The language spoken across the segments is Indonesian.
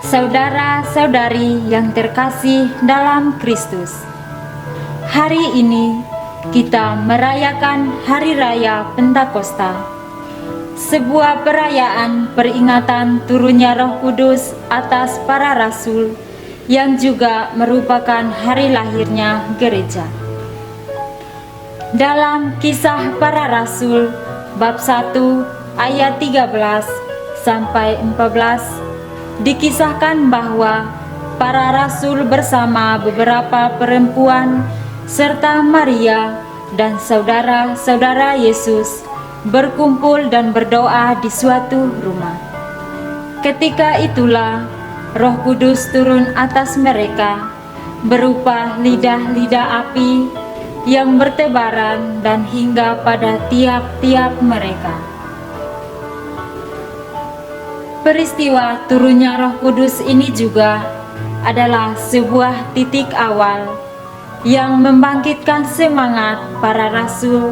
Saudara-saudari yang terkasih dalam Kristus, hari ini kita merayakan Hari Raya Pentakosta, sebuah perayaan peringatan turunnya Roh Kudus atas para rasul yang juga merupakan hari lahirnya gereja. Dalam Kisah Para Rasul bab 1 ayat 13 sampai 14 dikisahkan bahwa para rasul bersama beberapa perempuan serta Maria dan saudara-saudara Yesus berkumpul dan berdoa di suatu rumah. Ketika itulah Roh Kudus turun atas mereka berupa lidah-lidah api yang bertebaran dan hingga pada tiap-tiap mereka. Peristiwa turunnya Roh Kudus ini juga adalah sebuah titik awal yang membangkitkan semangat para rasul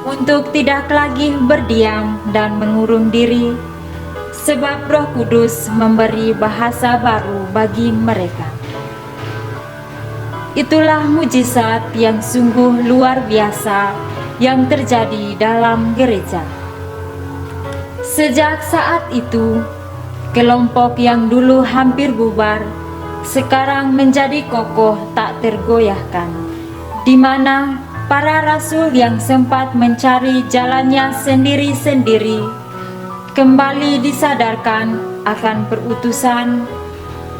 untuk tidak lagi berdiam dan mengurung diri, sebab Roh Kudus memberi bahasa baru bagi mereka. Itulah mujizat yang sungguh luar biasa yang terjadi dalam gereja. Sejak saat itu, kelompok yang dulu hampir bubar sekarang menjadi kokoh tak tergoyahkan, di mana para rasul yang sempat mencari jalannya sendiri-sendiri kembali disadarkan akan perutusan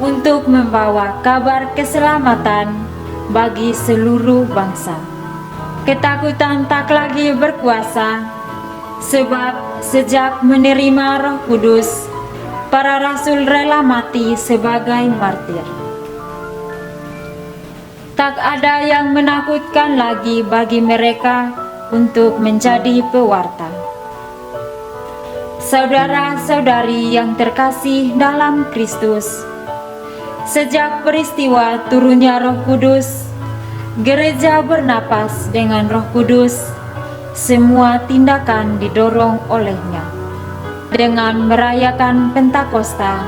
untuk membawa kabar keselamatan bagi seluruh bangsa. Ketakutan tak lagi berkuasa, sebab sejak menerima Roh Kudus, para rasul rela mati sebagai martir. Tak ada yang menakutkan lagi bagi mereka untuk menjadi pewarta. Saudara-saudari yang terkasih dalam Kristus, sejak peristiwa turunnya Roh Kudus, gereja bernapas dengan Roh Kudus. Semua tindakan didorong olehnya. Dengan merayakan Pentakosta,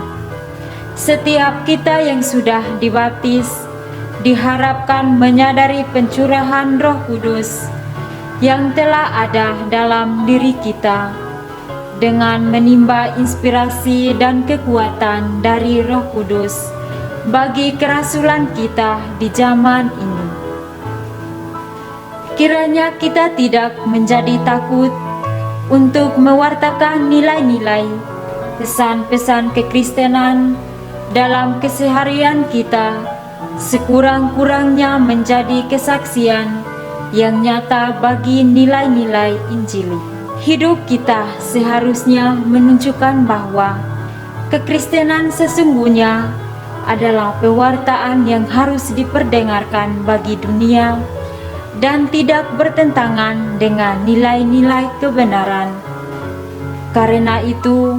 setiap kita yang sudah dibaptis diharapkan menyadari pencurahan Roh Kudus yang telah ada dalam diri kita dengan menimba inspirasi dan kekuatan dari Roh Kudus bagi kerasulan kita di zaman ini. Kiranya kita tidak menjadi takut untuk mewartakan nilai-nilai, pesan-pesan kekristenan dalam keseharian kita, sekurang-kurangnya menjadi kesaksian yang nyata bagi nilai-nilai Injili. Hidup kita seharusnya menunjukkan bahwa kekristenan sesungguhnya adalah pewartaan yang harus diperdengarkan bagi dunia dan tidak bertentangan dengan nilai-nilai kebenaran. Karena itu,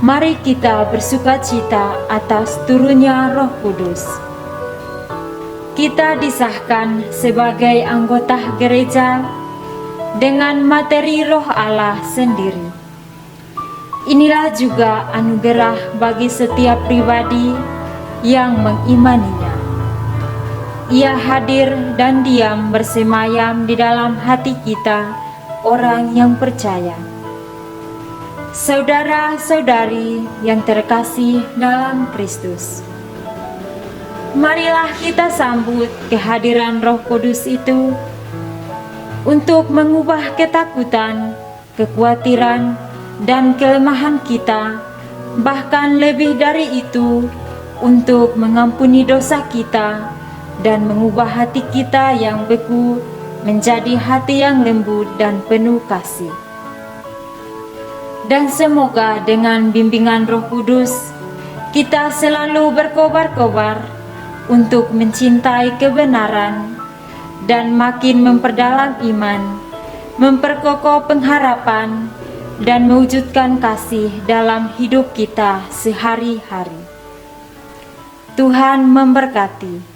mari kita bersukacita atas turunnya Roh Kudus. Kita disahkan sebagai anggota gereja dengan materi Roh Allah sendiri. Inilah juga anugerah bagi setiap pribadi yang mengimaninya. Ia hadir dan diam bersemayam di dalam hati kita, orang yang percaya. Saudara-saudari yang terkasih dalam Kristus, marilah kita sambut kehadiran Roh Kudus itu untuk mengubah ketakutan, kekhawatiran, dan kelemahan kita, bahkan lebih dari itu, untuk mengampuni dosa kita dan mengubah hati kita yang beku menjadi hati yang lembut dan penuh kasih. Dan semoga dengan bimbingan Roh Kudus, kita selalu berkobar-kobar untuk mencintai kebenaran dan makin memperdalam iman, memperkokoh pengharapan, dan mewujudkan kasih dalam hidup kita sehari-hari. Tuhan memberkati.